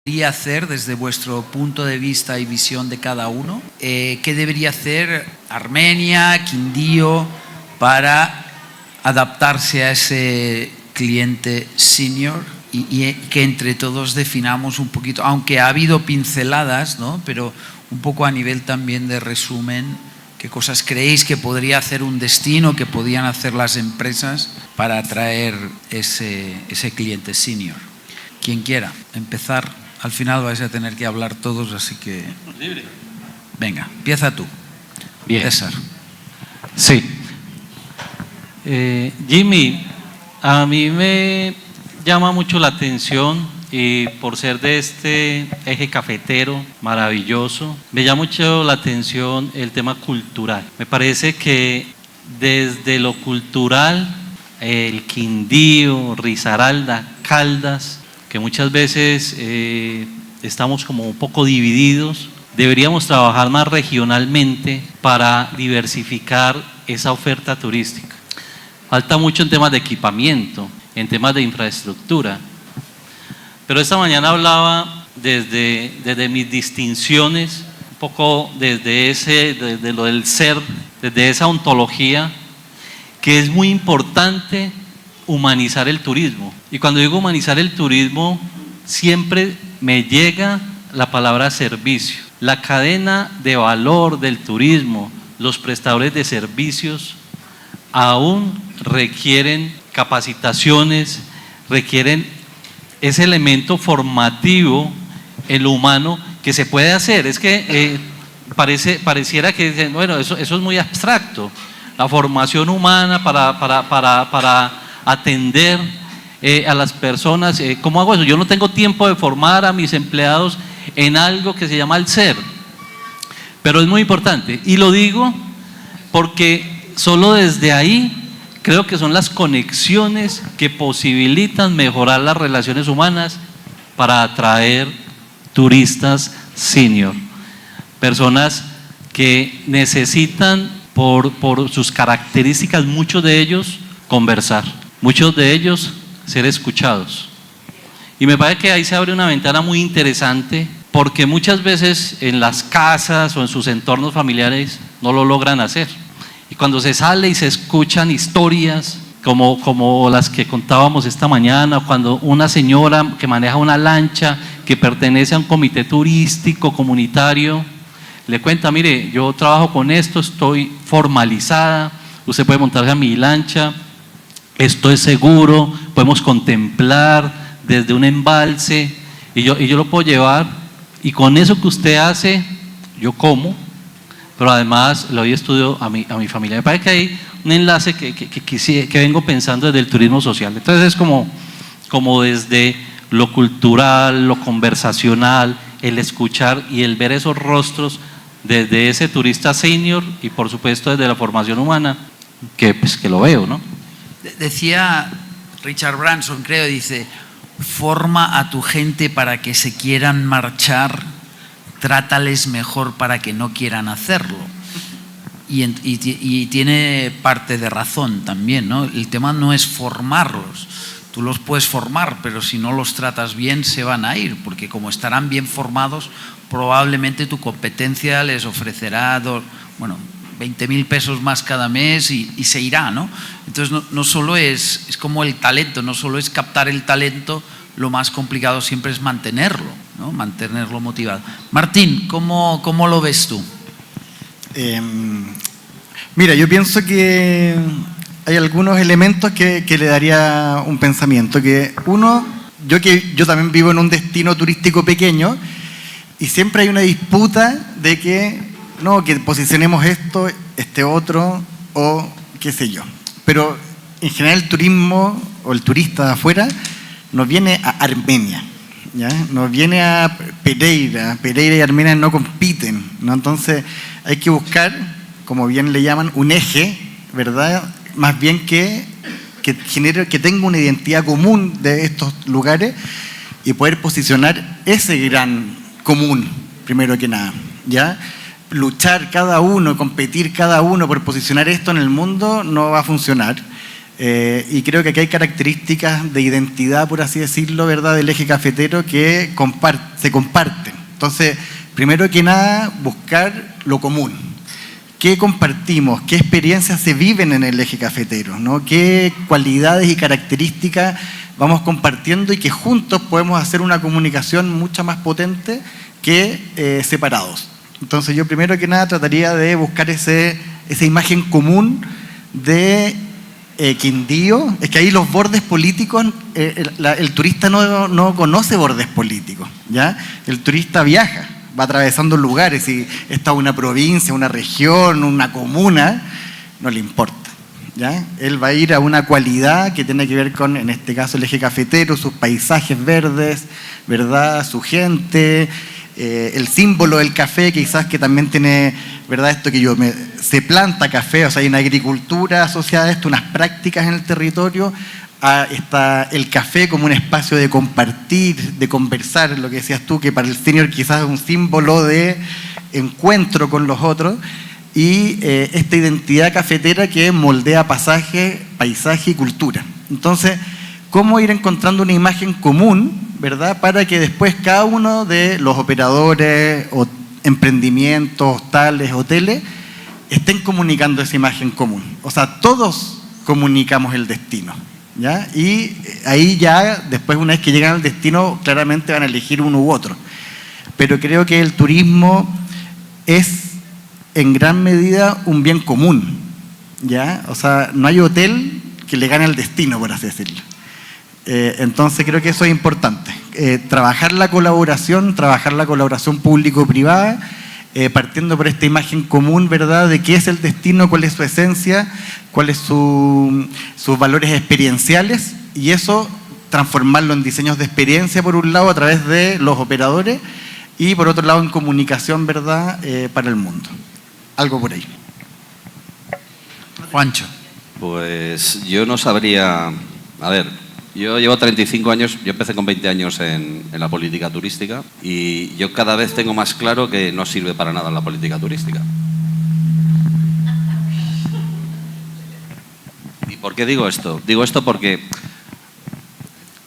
debería hacer desde vuestro punto de vista y visión de cada uno? ¿Qué debería hacer Armenia, Quindío, para adaptarse a ese cliente senior y que entre todos definamos un poquito, aunque ha habido pinceladas, ¿no?, pero un poco a nivel también de resumen, qué cosas creéis que podría hacer un destino, que podían hacer las empresas para atraer ese cliente senior? Quien quiera empezar. Al final vais a tener que hablar todos, así que… Libre. Venga, empieza tú. Bien. César. Sí. Jimmy, a mí me llama mucho la atención, y por ser de este eje cafetero maravilloso, me llama mucho la atención el tema cultural. Me parece que desde lo cultural, el Quindío, Risaralda, Caldas, que muchas veces estamos como un poco divididos, deberíamos trabajar más regionalmente para diversificar esa oferta turística. Falta mucho en temas de equipamiento, en temas de infraestructura. Pero esta mañana hablaba desde mis distinciones, un poco desde lo del ser, desde esa ontología, que es muy importante humanizar el turismo. Y cuando digo humanizar el turismo, siempre me llega la palabra servicio. La cadena de valor del turismo, los prestadores de servicios, aún requieren capacitaciones, requieren ese elemento formativo en lo humano que se puede hacer. Es que pareciera que dicen, bueno, eso es muy abstracto. La formación humana para atender a las personas, ¿cómo hago eso? Yo no tengo tiempo de formar a mis empleados en algo que se llama el ser, pero es muy importante, y lo digo porque solo desde ahí creo que son las conexiones que posibilitan mejorar las relaciones humanas para atraer turistas senior, personas que necesitan por sus características, muchos de ellos conversar, muchos de ellos ser escuchados. Y me parece que ahí se abre una ventana muy interesante, porque muchas veces en las casas o en sus entornos familiares no lo logran hacer. Y cuando se sale y se escuchan historias como las que contábamos esta mañana, cuando una señora que maneja una lancha que pertenece a un comité turístico comunitario le cuenta, mire, yo trabajo con esto, estoy formalizada, usted puede montarse a mi lancha, esto es seguro, podemos contemplar desde un embalse y yo lo puedo llevar, y con eso que usted hace yo como, pero además le doy estudio a mi familia. Me parece que hay un enlace que vengo pensando desde el turismo social. Entonces es como desde lo cultural, lo conversacional, el escuchar y el ver esos rostros desde ese turista senior, y por supuesto desde la formación humana, que lo veo, ¿no? Decía Richard Branson, creo, dice: forma a tu gente para que se quieran marchar, trátales mejor para que no quieran hacerlo. Y tiene parte de razón también, ¿no? El tema no es formarlos. Tú los puedes formar, pero si no los tratas bien se van a ir, porque como estarán bien formados, probablemente tu competencia les ofrecerá 20.000 pesos más cada mes y se irá, ¿no? Entonces no solo es como el talento, no solo es captar el talento, lo más complicado siempre es mantenerlo, ¿no? Mantenerlo motivado. Martín, ¿cómo lo ves tú? Mira, yo pienso que hay algunos elementos que le daría un pensamiento. Que uno, yo también vivo en un destino turístico pequeño, y siempre hay una disputa de que posicionemos esto, este otro, o qué sé yo. Pero en general el turismo o el turista de afuera no viene a Armenia, ¿ya? No viene a Pereira y Armenia no compiten, ¿no? Entonces hay que buscar, como bien le llaman, un eje, ¿verdad? Más bien que genere, que tenga una identidad común de estos lugares, y poder posicionar ese gran común, primero que nada, ¿ya? Luchar cada uno, competir cada uno por posicionar esto en el mundo no va a funcionar. Y creo que aquí hay características de identidad, por así decirlo, ¿verdad?, del eje cafetero que se comparten. Entonces, primero que nada, buscar lo común. ¿Qué compartimos? ¿Qué experiencias se viven en el eje cafetero, ¿no? ¿Qué cualidades y características vamos compartiendo y que juntos podemos hacer una comunicación mucho más potente que separados? Entonces, yo primero que nada trataría de buscar esa imagen común de Quindío. Es que ahí los bordes políticos, el turista no conoce bordes políticos, ¿ya? El turista viaja, va atravesando lugares, y está una provincia, una región, una comuna, no le importa, ¿ya? Él va a ir a una cualidad que tiene que ver con, en este caso, el eje cafetero, sus paisajes verdes, ¿verdad?, su gente, el símbolo del café, quizás que también tiene, ¿verdad?, esto que se planta café, o sea, hay una agricultura asociada a esto, unas prácticas en el territorio. Está el café como un espacio de compartir, de conversar, lo que decías tú, que para el senior quizás es un símbolo de encuentro con los otros, y esta identidad cafetera que moldea paisaje y cultura. Entonces, ¿cómo ir encontrando una imagen común, ¿verdad?, para que después cada uno de los operadores o emprendimientos, hostales, hoteles, estén comunicando esa imagen común? O sea, todos comunicamos el destino, ¿ya? Y ahí ya, después, una vez que llegan al destino, claramente van a elegir uno u otro. Pero creo que el turismo es, en gran medida, un bien común, ¿ya? O sea, no hay hotel que le gane al destino, por así decirlo. Entonces creo que eso es importante, trabajar la colaboración público-privada, partiendo por esta imagen común, ¿verdad?, de qué es el destino, cuál es su esencia, cuáles sus valores experienciales, y eso transformarlo en diseños de experiencia, por un lado, a través de los operadores, y por otro lado en comunicación, ¿verdad?, para el mundo. Algo por ahí. Juancho. Pues yo no sabría... A ver, yo llevo 35 años, yo empecé con 20 años en la política turística, y yo cada vez tengo más claro que no sirve para nada la política turística. ¿Y por qué digo esto? Digo esto porque,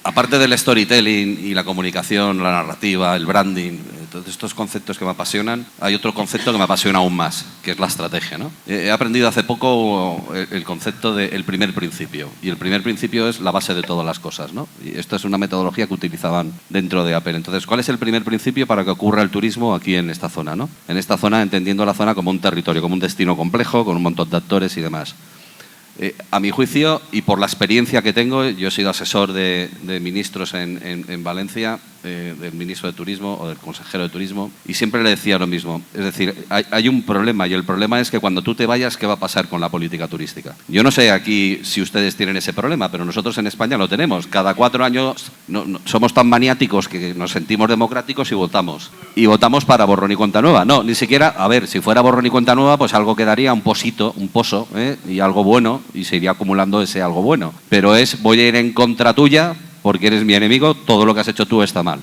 aparte del storytelling y la comunicación, la narrativa, el branding, todos estos conceptos que me apasionan, hay otro concepto que me apasiona aún más, que es la estrategia, ¿no? He aprendido hace poco el concepto del primer principio, y el primer principio es la base de todas las cosas, ¿no? Y esto es una metodología que utilizaban dentro de Apple. Entonces, ¿cuál es el primer principio para que ocurra el turismo aquí en esta zona, ¿no? En esta zona, entendiendo la zona como un territorio, como un destino complejo, con un montón de actores y demás. A mi juicio, y por la experiencia que tengo, yo he sido asesor de ministros en Valencia, del ministro de Turismo o del consejero de Turismo, y siempre le decía lo mismo. Es decir, hay un problema, y el problema es que cuando tú te vayas, ¿qué va a pasar con la política turística? Yo no sé aquí si ustedes tienen ese problema, pero nosotros en España lo tenemos. Cada 4 años somos tan maniáticos que nos sentimos democráticos y votamos. Y votamos para borrón y cuenta nueva. No, ni siquiera, a ver, si fuera borrón y cuenta nueva, pues algo quedaría, un pozo, y algo bueno, y se iría acumulando ese algo bueno. Pero voy a ir en contra tuya porque eres mi enemigo, todo lo que has hecho tú está mal.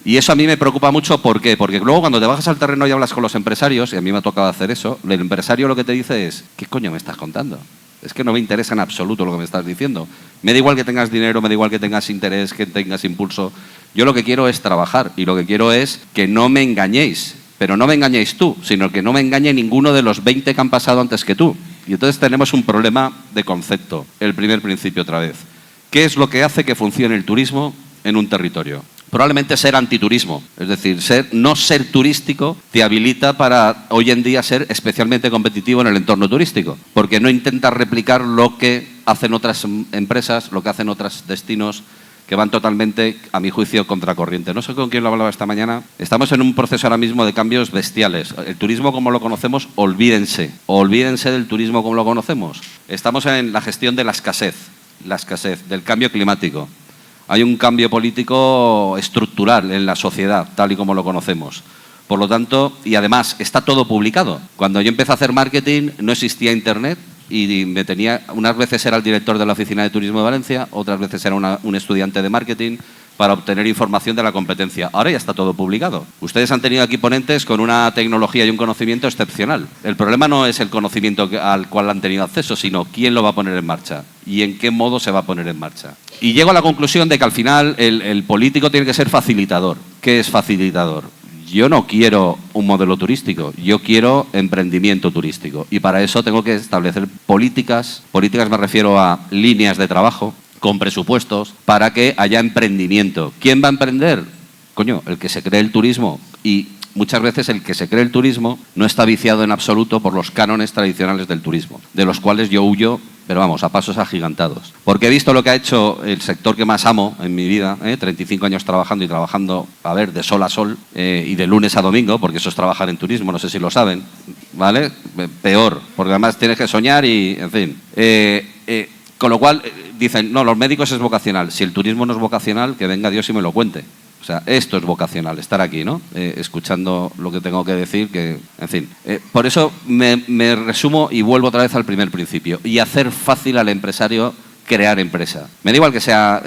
Y eso a mí me preocupa mucho, ¿por qué? Porque luego cuando te bajas al terreno y hablas con los empresarios, y a mí me ha tocado hacer eso, el empresario lo que te dice es, ¿qué coño me estás contando? Es que no me interesa en absoluto lo que me estás diciendo. Me da igual que tengas dinero, me da igual que tengas interés, que tengas impulso. Yo lo que quiero es trabajar, y lo que quiero es que no me engañéis. Pero no me engañéis tú, sino que no me engañe ninguno de los 20 que han pasado antes que tú. Y entonces tenemos un problema de concepto, el primer principio otra vez. ¿Qué es lo que hace que funcione el turismo en un territorio? Probablemente ser antiturismo, es decir, no ser turístico te habilita para hoy en día ser especialmente competitivo en el entorno turístico, porque no intentas replicar lo que hacen otras empresas, lo que hacen otros destinos que van totalmente, a mi juicio, contracorriente. No sé con quién lo hablaba esta mañana. Estamos en un proceso ahora mismo de cambios bestiales. El turismo como lo conocemos, olvídense del turismo como lo conocemos. Estamos en la gestión de la escasez, del cambio climático. Hay un cambio político estructural en la sociedad, tal y como lo conocemos. Por lo tanto, y además, está todo publicado. Cuando yo empecé a hacer marketing, no existía Internet, y unas veces era el director de la Oficina de Turismo de Valencia, otras veces era un estudiante de marketing, para obtener información de la competencia. Ahora ya está todo publicado. Ustedes han tenido aquí ponentes con una tecnología y un conocimiento excepcional. El problema no es el conocimiento al cual han tenido acceso, sino quién lo va a poner en marcha y en qué modo se va a poner en marcha. Y llego a la conclusión de que al final el político tiene que ser facilitador. ¿Qué es facilitador? Yo no quiero un modelo turístico, yo quiero emprendimiento turístico. Y para eso tengo que establecer políticas. Políticas me refiero a líneas de trabajo con presupuestos para que haya emprendimiento. ¿Quién va a emprender? Coño, el que se cree el turismo. Y muchas veces el que se cree el turismo no está viciado en absoluto por los cánones tradicionales del turismo, de los cuales yo huyo, pero vamos, a pasos agigantados. Porque he visto lo que ha hecho el sector que más amo en mi vida, 35 años trabajando y trabajando, a ver, de sol a sol y de lunes a domingo, porque eso es trabajar en turismo, no sé si lo saben, ¿vale? Peor, porque además tienes que soñar y, en fin. Con lo cual, dicen, no, los médicos es vocacional. Si el turismo no es vocacional, que venga Dios y me lo cuente. O sea, esto es vocacional, estar aquí, ¿no? Escuchando lo que tengo que decir, que, en fin. Por eso me resumo y vuelvo otra vez al primer principio. Y hacer fácil al empresario crear empresa. Me da igual que sea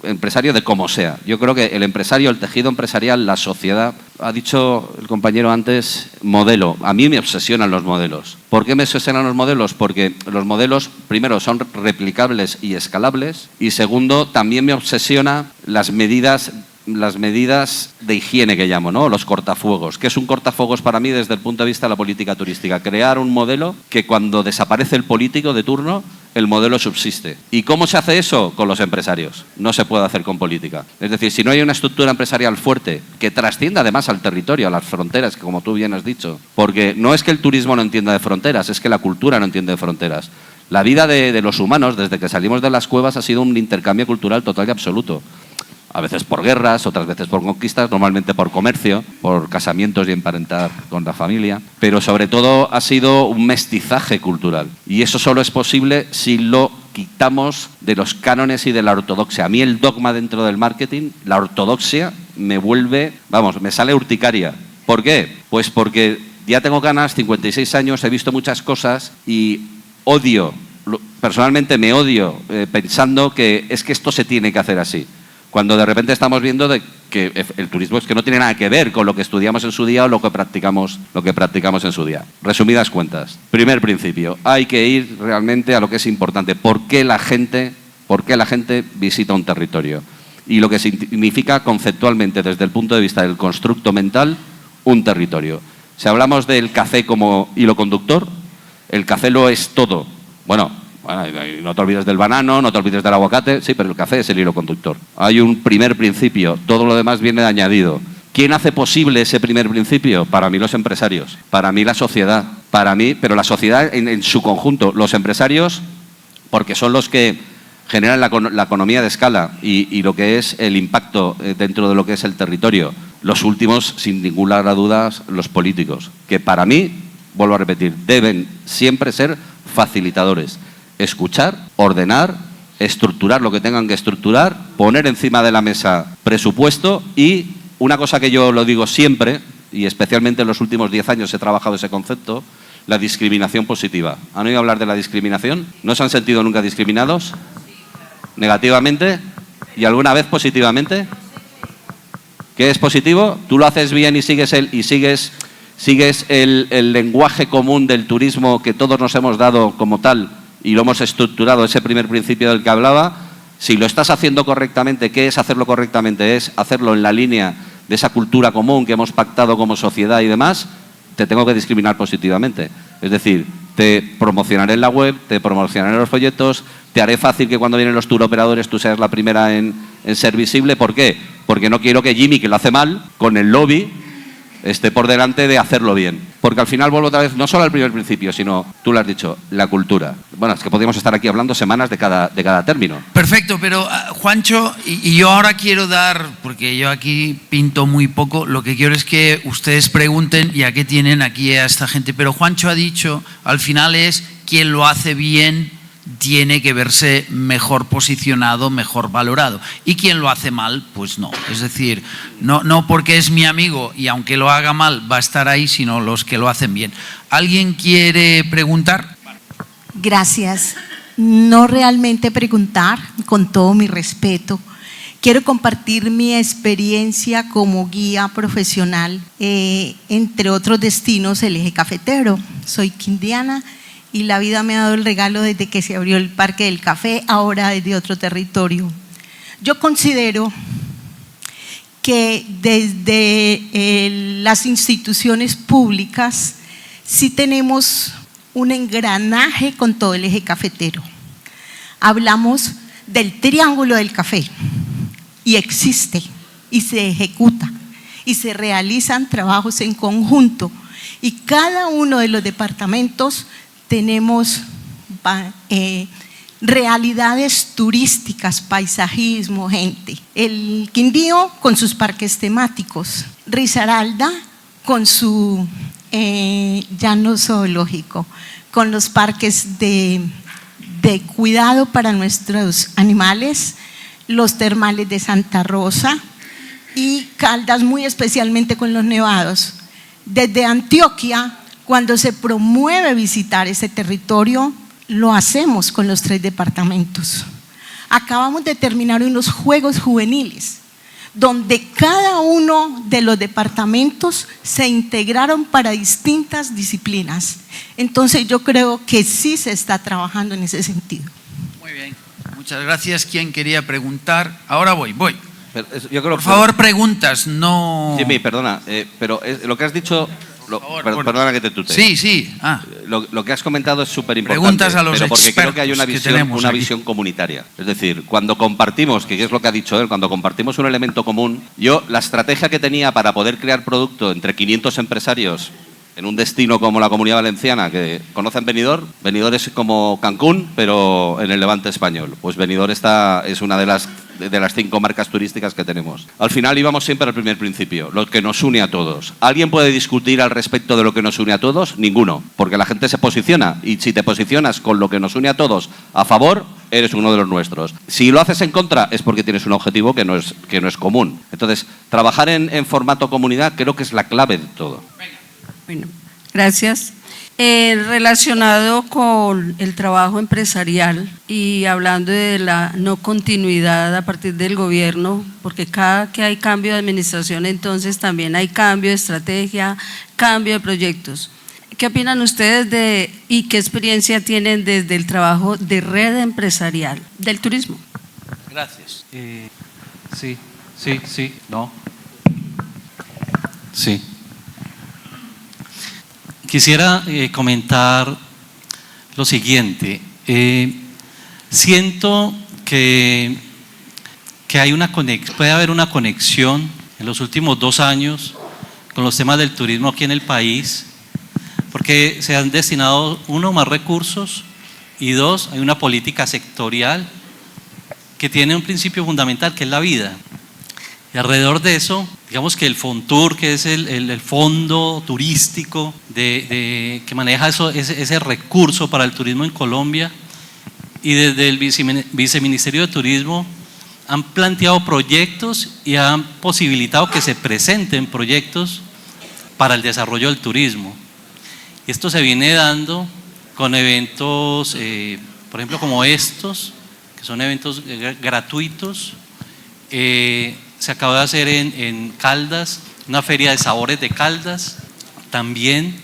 empresario de como sea. Yo creo que el empresario, el tejido empresarial, la sociedad, ha dicho el compañero antes, modelo. A mí me obsesionan los modelos. ¿Por qué me obsesionan los modelos? Porque los modelos, primero, son replicables y escalables. Y segundo, también me obsesiona las medidas de higiene que llamo, ¿no? Los cortafuegos. ¿Qué es un cortafuegos para mí desde el punto de vista de la política turística? Crear un modelo que cuando desaparece el político de turno, el modelo subsiste. ¿Y cómo se hace eso? Con los empresarios. No se puede hacer con política. Es decir, si no hay una estructura empresarial fuerte que trascienda además al territorio, a las fronteras, que como tú bien has dicho, porque no es que el turismo no entienda de fronteras, es que la cultura no entiende de fronteras. La vida de los humanos, desde que salimos de las cuevas, ha sido un intercambio cultural total y absoluto. A veces por guerras, otras veces por conquistas, normalmente por comercio, por casamientos y emparentar con la familia, pero sobre todo ha sido un mestizaje cultural. Y eso solo es posible si lo quitamos de los cánones y de la ortodoxia. A mí el dogma dentro del marketing, la ortodoxia, me vuelve, vamos, me sale urticaria. ¿Por qué? Pues porque ya tengo ganas, 56 años, he visto muchas cosas y odio, personalmente me odio pensando que es que esto se tiene que hacer así. Cuando de repente estamos viendo de que el turismo es que no tiene nada que ver con lo que estudiamos en su día o lo que practicamos en su día. Resumidas cuentas. Primer principio, hay que ir realmente a lo que es importante. ¿Por qué la gente visita un territorio? Y lo que significa conceptualmente desde el punto de vista del constructo mental un territorio. Si hablamos del café como hilo conductor, el café lo es todo. Bueno, no te olvides del banano, no te olvides del aguacate, sí, pero el café es el hilo conductor. Hay un primer principio, todo lo demás viene de añadido. ¿Quién hace posible ese primer principio? Para mí los empresarios, para mí la sociedad, para mí, pero la sociedad en su conjunto. Los empresarios, porque son los que generan la economía de escala y lo que es el impacto dentro de lo que es el territorio. Los últimos, sin ninguna duda, los políticos, que para mí, vuelvo a repetir, deben siempre ser facilitadores. Escuchar, ordenar, estructurar lo que tengan que estructurar, poner encima de la mesa presupuesto y una cosa que yo lo digo siempre, y especialmente en los últimos 10 años he trabajado ese concepto, la discriminación positiva. ¿Han oído hablar de la discriminación? ¿No se han sentido nunca discriminados? ¿Negativamente? ¿Y alguna vez positivamente? ¿Qué es positivo? Tú lo haces bien y sigues el lenguaje común del turismo que todos nos hemos dado como tal y lo hemos estructurado, ese primer principio del que hablaba. Si lo estás haciendo correctamente, ¿qué es hacerlo correctamente? Es hacerlo en la línea de esa cultura común que hemos pactado como sociedad y demás. Te tengo que discriminar positivamente. Es decir, te promocionaré en la web, te promocionaré en los folletos, te haré fácil que cuando vienen los tour operadores tú seas la primera en ser visible. ¿Por qué? Porque no quiero que Jimmy, que lo hace mal, con el lobby, esté por delante de hacerlo bien. Porque al final vuelvo otra vez, no solo al primer principio, sino, tú lo has dicho, la cultura. Bueno, es que podríamos estar aquí hablando semanas de cada término. Perfecto, pero Juancho, y yo ahora quiero dar, porque yo aquí pinto muy poco, lo que quiero es que ustedes pregunten, ya que tienen aquí a esta gente, pero Juancho ha dicho, al final es, quien lo hace bien tiene que verse mejor posicionado, mejor valorado. Y quien lo hace mal, pues no. Es decir, no porque es mi amigo y aunque lo haga mal va a estar ahí, sino los que lo hacen bien. ¿Alguien quiere preguntar? Gracias. No realmente preguntar, con todo mi respeto. Quiero compartir mi experiencia como guía profesional, entre otros destinos, el eje cafetero. Soy quindiana y la vida me ha dado el regalo desde que se abrió el Parque del Café, ahora desde otro territorio. Yo considero que desde las instituciones públicas sí tenemos un engranaje con todo el eje cafetero. Hablamos del triángulo del café y existe y se ejecuta y se realizan trabajos en conjunto y cada uno de los departamentos tenemos realidades turísticas, paisajismo, gente. El Quindío con sus parques temáticos, Risaralda con su llano zoológico, con los parques de cuidado para nuestros animales, los termales de Santa Rosa y Caldas muy especialmente con los nevados. Desde Antioquia, cuando se promueve visitar ese territorio, lo hacemos con los 3 departamentos. Acabamos de terminar unos Juegos Juveniles, donde cada uno de los departamentos se integraron para distintas disciplinas. Entonces yo creo que sí se está trabajando en ese sentido. Muy bien, muchas gracias. ¿Quién quería preguntar? Ahora voy. Pero yo creo Por favor, preguntas, no… Jimmy, perdona, pero lo que has dicho… Perdona que te tutee. Sí. Lo que has comentado es súper importante. Preguntas a los pero porque creo que hay expertos una visión comunitaria. Es decir, cuando compartimos, que es lo que ha dicho él, cuando compartimos un elemento común, la estrategia que tenía para poder crear producto entre 500 empresarios en un destino como la Comunidad Valenciana, que conocen Benidorm. Benidorm es como Cancún, pero en el Levante español. Pues Benidorm es una de las 5 marcas turísticas que tenemos. Al final íbamos siempre al primer principio, lo que nos une a todos. ¿Alguien puede discutir al respecto de lo que nos une a todos? Ninguno, porque la gente se posiciona, y si te posicionas con lo que nos une a todos a favor, eres uno de los nuestros. Si lo haces en contra, es porque tienes un objetivo que no es común. Entonces, trabajar en formato comunidad creo que es la clave de todo. Bueno, gracias. Relacionado con el trabajo empresarial y hablando de la no continuidad a partir del gobierno, porque cada que hay cambio de administración, entonces también hay cambio de estrategia, cambio de proyectos. ¿Qué opinan ustedes y qué experiencia tienen desde el trabajo de red empresarial del turismo? Gracias. Sí. Quisiera comentar lo siguiente. Siento que puede haber una conexión en los últimos 2 años con los temas del turismo aquí en el país, porque se han destinado, 1, más recursos, y 2, hay una política sectorial que tiene un principio fundamental, que es la vida. Y alrededor de eso, digamos que el FONTUR, que es el fondo turístico que maneja ese recurso para el turismo en Colombia, y desde el Viceministerio de Turismo han planteado proyectos y han posibilitado que se presenten proyectos para el desarrollo del turismo. Y esto se viene dando con eventos, por ejemplo, como estos, que son eventos gratuitos. Se acaba de hacer en Caldas, una feria de sabores de Caldas, también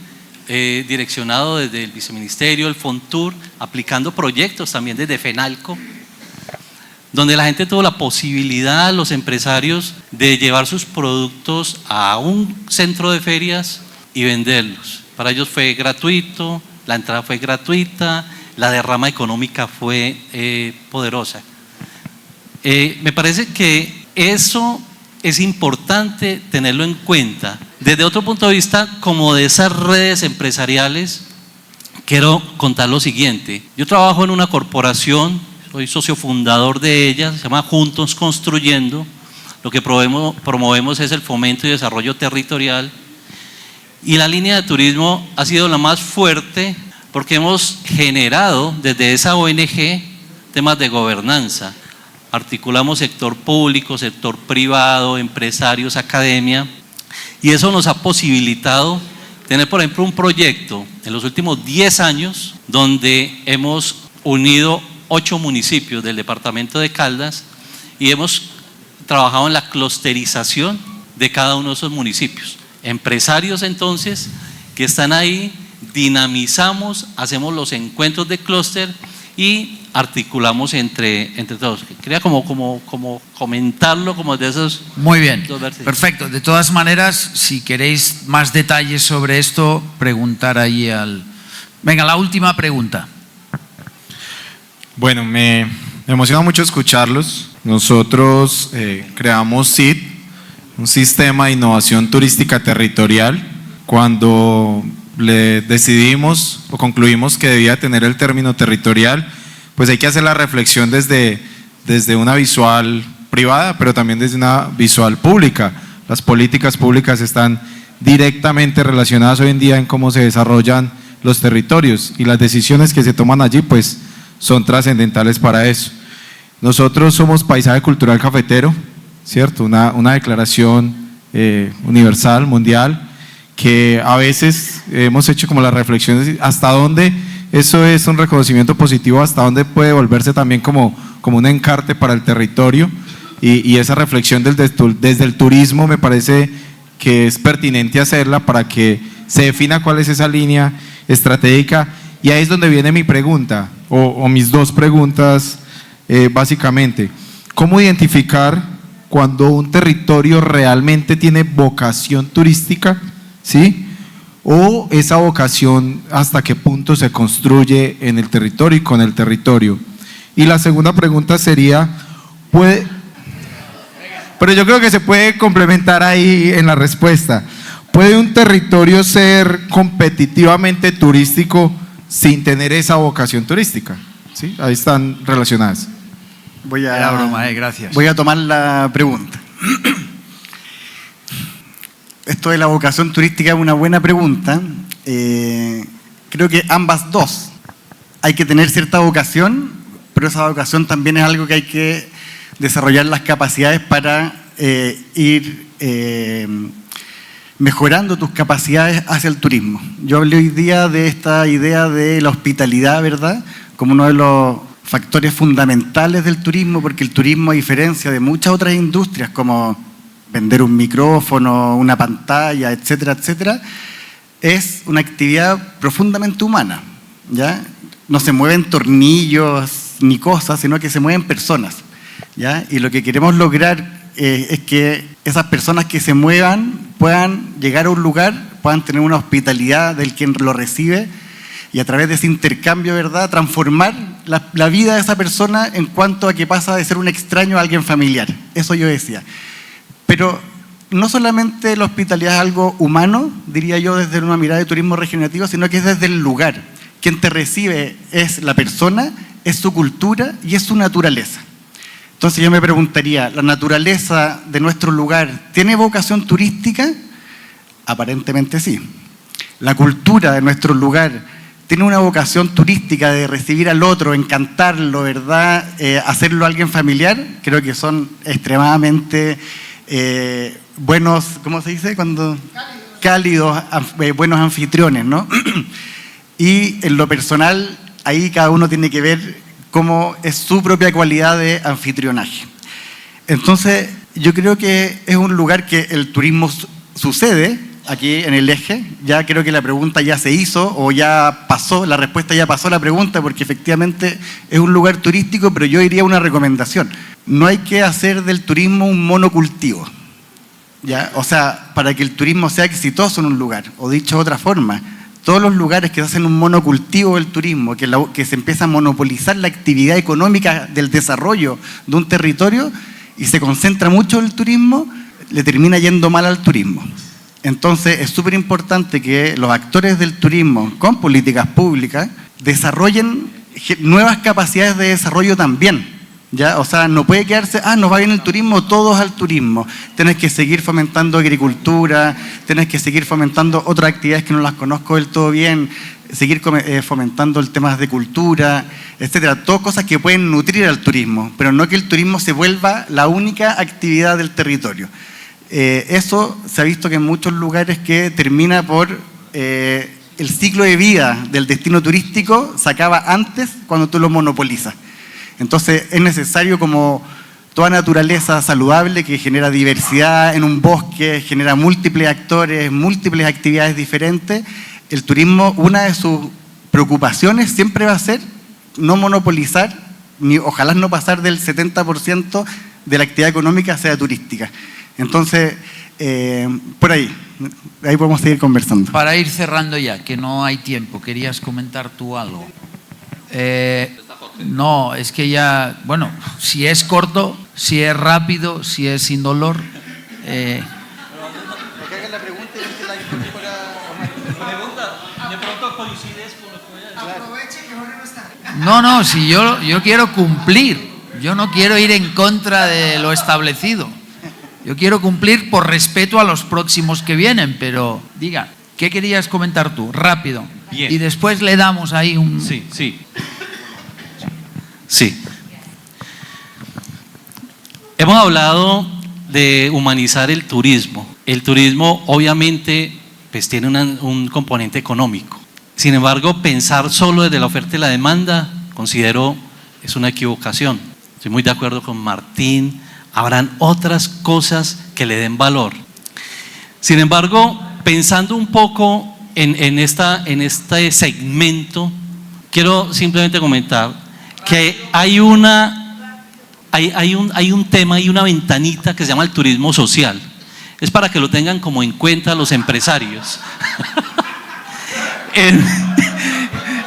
direccionado desde el Viceministerio, el FONTUR, aplicando proyectos también desde FENALCO, donde la gente tuvo la posibilidad, los empresarios, de llevar sus productos a un centro de ferias y venderlos. Para ellos fue gratuito, la entrada fue gratuita, la derrama económica fue poderosa. Me parece que eso es importante tenerlo en cuenta. Desde otro punto de vista, como de esas redes empresariales, quiero contar lo siguiente. Yo trabajo en una corporación, soy socio fundador de ella, se llama Juntos Construyendo. Lo que promovemos es el fomento y desarrollo territorial. Y la línea de turismo ha sido la más fuerte porque hemos generado desde esa ONG temas de gobernanza. Articulamos sector público, sector privado, empresarios, academia, y eso nos ha posibilitado tener, por ejemplo, un proyecto en los últimos 10 años donde hemos unido 8 municipios del departamento de Caldas y hemos trabajado en la clusterización de cada uno de esos municipios. Empresarios entonces que están ahí, dinamizamos, hacemos los encuentros de clúster y articulamos entre todos. Quería como comentarlo como de esos. Muy bien, dos vértices. perfecto. De todas maneras, si queréis más detalles sobre esto, preguntar ahí al… Venga, la última pregunta. Bueno, me emociona mucho escucharlos. Nosotros creamos SIT, un sistema de innovación turística territorial, cuando le decidimos o concluimos que debía tener el término territorial, pues hay que hacer la reflexión desde una visual privada, pero también desde una visual pública. Las políticas públicas están directamente relacionadas hoy en día en cómo se desarrollan los territorios y las decisiones que se toman allí pues son trascendentales para eso. Nosotros somos Paisaje Cultural Cafetero, ¿cierto? Una declaración universal, mundial, que a veces hemos hecho como las reflexiones hasta dónde eso es un reconocimiento positivo, hasta dónde puede volverse también como un encarte para el territorio, y esa reflexión desde el turismo me parece que es pertinente hacerla para que se defina cuál es esa línea estratégica, y ahí es donde viene mi pregunta, o mis dos preguntas básicamente. ¿Cómo identificar cuando un territorio realmente tiene vocación turística? ¿Sí? O esa vocación, ¿hasta qué punto se construye en el territorio y con el territorio? Y la segunda pregunta sería, pero yo creo que se puede complementar ahí en la respuesta. ¿Puede un territorio ser competitivamente turístico sin tener esa vocación turística? ¿Sí? Ahí están relacionadas. Era broma, gracias. Voy a tomar la pregunta. Esto de la vocación turística es una buena pregunta. Creo que ambas dos. Hay que tener cierta vocación, pero esa vocación también es algo que hay que desarrollar las capacidades para ir mejorando tus capacidades hacia el turismo. Yo hablé hoy día de esta idea de la hospitalidad, ¿verdad?, como uno de los factores fundamentales del turismo, porque el turismo, a diferencia de muchas otras industrias como vender un micrófono, una pantalla, etcétera, etcétera, es una actividad profundamente humana, ¿ya? No se mueven tornillos ni cosas, sino que se mueven personas, ¿ya? Y lo que queremos lograr es que esas personas que se muevan puedan llegar a un lugar, puedan tener una hospitalidad del quien lo recibe, y a través de ese intercambio, ¿verdad?, transformar la vida de esa persona en cuanto a que pasa de ser un extraño a alguien familiar. Eso yo decía. Pero no solamente la hospitalidad es algo humano, diría yo, desde una mirada de turismo regenerativo, sino que es desde el lugar. Quien te recibe es la persona, es su cultura y es su naturaleza. Entonces yo me preguntaría, ¿la naturaleza de nuestro lugar tiene vocación turística? Aparentemente sí. ¿La cultura de nuestro lugar tiene una vocación turística de recibir al otro, encantarlo, ¿verdad?, hacerlo alguien familiar? Creo que son extremadamente buenos, ¿cómo se dice? Cálidos, buenos anfitriones, ¿no? Y en lo personal, ahí cada uno tiene que ver cómo es su propia cualidad de anfitrionaje. Entonces, yo creo que es un lugar que el turismo sucede aquí en el eje. Ya creo que la pregunta ya se hizo o ya pasó, la respuesta ya pasó a la pregunta, porque efectivamente es un lugar turístico, pero yo diría una recomendación. No hay que hacer del turismo un monocultivo, ¿ya? O sea, para que el turismo sea exitoso en un lugar, o dicho de otra forma, todos los lugares que se hacen un monocultivo del turismo, que se empieza a monopolizar la actividad económica del desarrollo de un territorio y se concentra mucho el turismo, le termina yendo mal al turismo. Entonces es súper importante que los actores del turismo, con políticas públicas, desarrollen nuevas capacidades de desarrollo también, ¿ya? O sea, no puede quedarse, nos va bien el turismo, todos al turismo. Tenés que seguir fomentando agricultura, tenés que seguir fomentando otras actividades que no las conozco del todo bien, seguir fomentando el tema de cultura, etcétera. Todas cosas que pueden nutrir al turismo, pero no que el turismo se vuelva la única actividad del territorio. Eso se ha visto que en muchos lugares que termina por el ciclo de vida del destino turístico se acaba antes cuando tú lo monopolizas. Entonces es necesario como toda naturaleza saludable que genera diversidad en un bosque, genera múltiples actores, múltiples actividades diferentes. El turismo, una de sus preocupaciones siempre va a ser no monopolizar, ni ojalá no pasar del 70% de la actividad económica sea turística. Entonces, por ahí podemos seguir conversando. Para ir cerrando ya, que no hay tiempo, querías comentar tú algo. No, es que ya, bueno, si es corto, si es rápido, si es sin dolor. No, si yo quiero cumplir, yo no quiero ir en contra de lo establecido. Yo quiero cumplir por respeto a los próximos que vienen, pero diga, ¿qué querías comentar tú? Rápido. Bien. Y después le damos ahí un... Sí. Hemos hablado de humanizar el turismo. El turismo obviamente pues tiene un componente económico. Sin embargo, pensar solo desde la oferta y la demanda, considero, es una equivocación. Estoy muy de acuerdo con Martín. Habrán otras cosas que le den valor. Sin embargo, pensando un poco en este segmento, quiero simplemente comentar que hay un tema y una ventanita que se llama el turismo social. Es para que lo tengan como en cuenta los empresarios.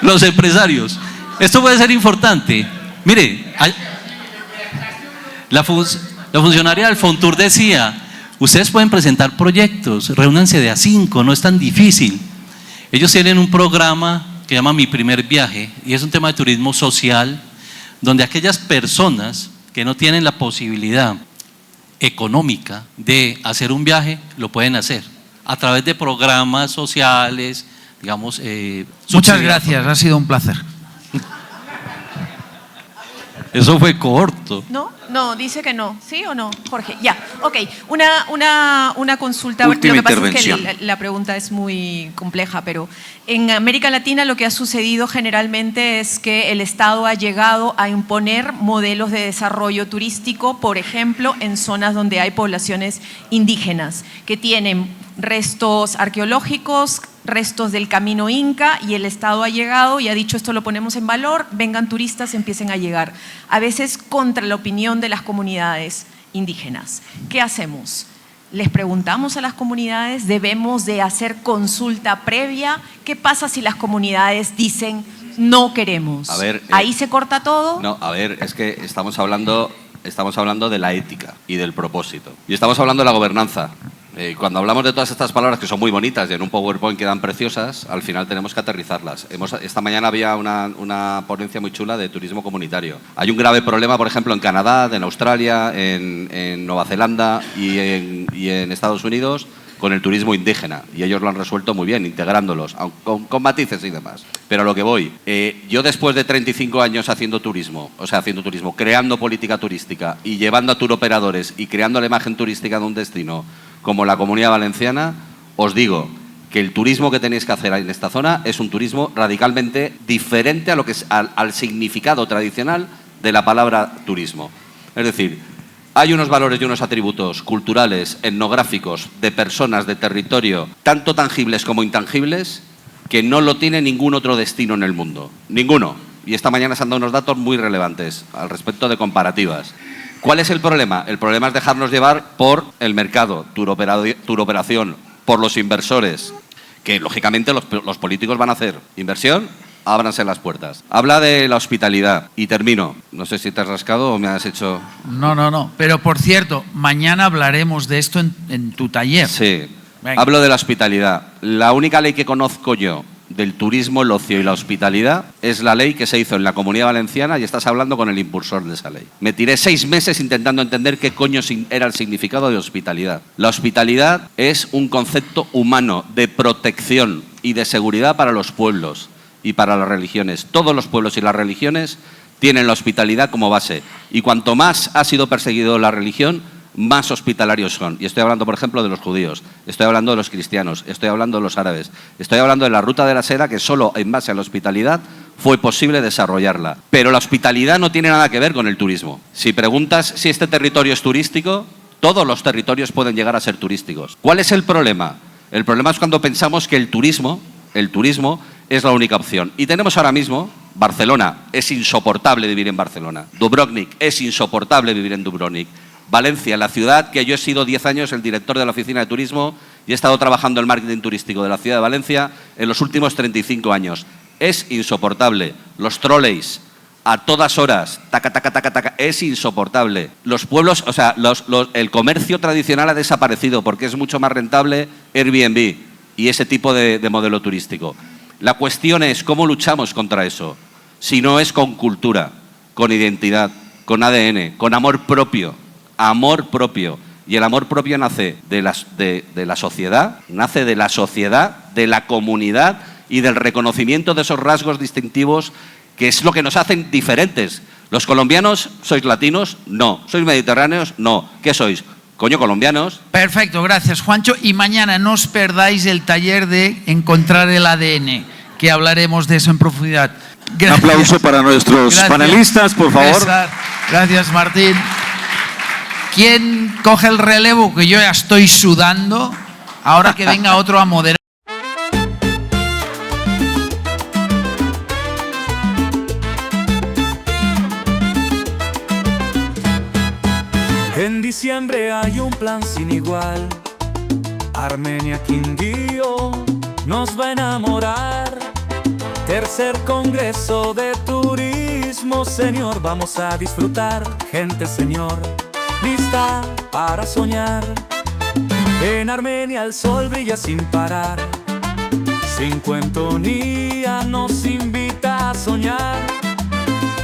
Los empresarios. Esto puede ser importante. Mire, la funcionaria del Fontur decía, ustedes pueden presentar proyectos, reúnanse de a 5, no es tan difícil. Ellos tienen un programa que llama Mi Primer Viaje y es un tema de turismo social donde aquellas personas que no tienen la posibilidad económica de hacer un viaje, lo pueden hacer a través de programas sociales, digamos. Muchas gracias, ha sido un placer. Eso fue corto. No, dice que no. ¿Sí o no, Jorge? Ya, ok. Una consulta. Última lo que pasa intervención. es que la pregunta es muy compleja, pero en América Latina lo que ha sucedido generalmente es que el Estado ha llegado a imponer modelos de desarrollo turístico, por ejemplo, en zonas donde hay poblaciones indígenas, que tienen restos arqueológicos, restos del camino inca, y el Estado ha llegado y ha dicho esto lo ponemos en valor, vengan turistas, empiecen a llegar, a veces contra la opinión de las comunidades indígenas. ¿Qué hacemos? ¿Les preguntamos a las comunidades? ¿Debemos de hacer consulta previa? ¿Qué pasa si las comunidades dicen no queremos? A ver, ¿ahí se corta todo? No, a ver, es que estamos hablando de la ética y del propósito. Y estamos hablando de la gobernanza. Cuando hablamos de todas estas palabras que son muy bonitas y en un PowerPoint quedan preciosas, al final tenemos que aterrizarlas. Esta mañana había una ponencia muy chula de turismo comunitario. Hay un grave problema, por ejemplo, en Canadá, en Australia, en Nueva Zelanda y en Estados Unidos con el turismo indígena. Y ellos lo han resuelto muy bien, integrándolos, con matices y demás. Pero a lo que voy, yo después de 35 años haciendo turismo, creando política turística y llevando a turoperadores y creando la imagen turística de un destino como la Comunidad Valenciana, os digo que el turismo que tenéis que hacer en esta zona es un turismo radicalmente diferente a lo que es al significado tradicional de la palabra turismo. Es decir, hay unos valores y unos atributos culturales, etnográficos, de personas, de territorio, tanto tangibles como intangibles, que no lo tiene ningún otro destino en el mundo. Ninguno. Y esta mañana se han dado unos datos muy relevantes al respecto de comparativas. ¿Cuál es el problema? El problema es dejarnos llevar por el mercado, turoperación, por los inversores, que lógicamente los políticos van a hacer inversión, ábranse las puertas. Habla de la hospitalidad y termino. No sé si te has rascado o me has hecho... No. Pero por cierto, mañana hablaremos de esto en tu taller. Sí. Venga. Hablo de la hospitalidad. La única ley que conozco yo del turismo, el ocio y la hospitalidad es la ley que se hizo en la Comunidad Valenciana y estás hablando con el impulsor de esa ley. Me tiré 6 meses intentando entender qué coño era el significado de hospitalidad. La hospitalidad es un concepto humano de protección y de seguridad para los pueblos y para las religiones. Todos los pueblos y las religiones tienen la hospitalidad como base y cuanto más ha sido perseguido la religión, más hospitalarios son. Y estoy hablando, por ejemplo, de los judíos, estoy hablando de los cristianos, estoy hablando de los árabes, estoy hablando de la ruta de la seda, que solo en base a la hospitalidad fue posible desarrollarla. Pero la hospitalidad no tiene nada que ver con el turismo. Si preguntas si este territorio es turístico, todos los territorios pueden llegar a ser turísticos. ¿Cuál es el problema? El problema es cuando pensamos que el turismo es la única opción. Y tenemos ahora mismo Barcelona, es insoportable vivir en Barcelona. Dubrovnik, es insoportable vivir en Dubrovnik. Valencia, la ciudad que yo he sido 10 años el director de la oficina de turismo y he estado trabajando el marketing turístico de la ciudad de Valencia en los últimos 35 años. Es insoportable. Los trolleys a todas horas, taca, taca, taca, taca, es insoportable. Los pueblos, o sea, el comercio tradicional ha desaparecido porque es mucho más rentable Airbnb y ese tipo de modelo turístico. La cuestión es cómo luchamos contra eso. Si no es con cultura, con identidad, con ADN, con amor propio. Amor propio. Y el amor propio nace de la sociedad, nace de la sociedad, de la comunidad y del reconocimiento de esos rasgos distintivos que es lo que nos hacen diferentes. ¿Los colombianos sois latinos? No. ¿Sois mediterráneos? No. ¿Qué sois? Coño, colombianos. Perfecto, gracias, Juancho. Y mañana no os perdáis el taller de encontrar el ADN, que hablaremos de eso en profundidad. Gracias. Un aplauso para nuestros panelistas, por favor. Gracias, Martín. ¿Quién coge el relevo? Que yo ya estoy sudando. Ahora que venga otro a moderar. En diciembre hay un plan sin igual. Armenia Quindío nos va a enamorar. Tercer Congreso de Turismo, señor, vamos a disfrutar. Gente, señor, lista para soñar. En Armenia el sol brilla sin parar. Cincuentonía nos invita a soñar.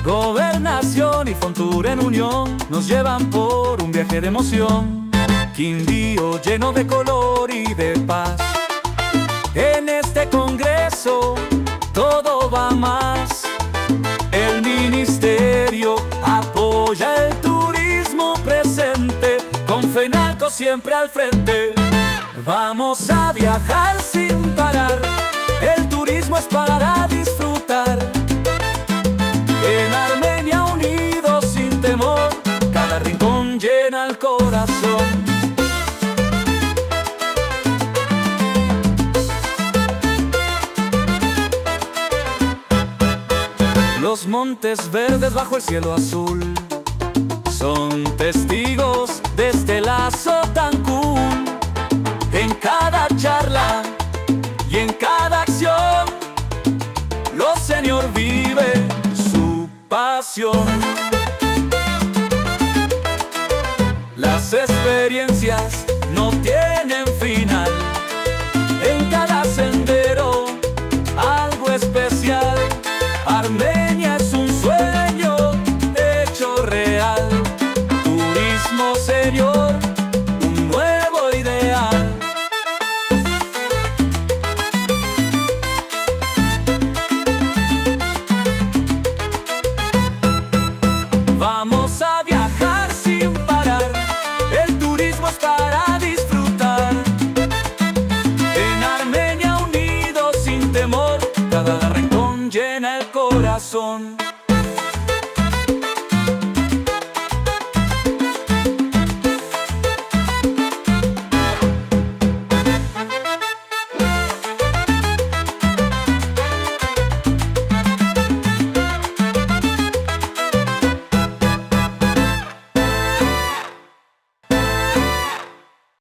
Gobernación y Fontur en unión nos llevan por un viaje de emoción. Quindío lleno de color y de paz. En este congreso todo va más. El ministerio apoya el turismo presente, con FENALCO siempre al frente. Vamos a viajar sin parar. El turismo es para disfrutar. En Armenia unidos sin temor, cada rincón llena el corazón. Los montes verdes bajo el cielo azul son testigos de este lazo tan cool. En cada charla y en cada acción, los señor vive pasión. Las experiencias no tienen final. En cada sendero algo especial. Armenia es un sueño hecho real. Turismo señor.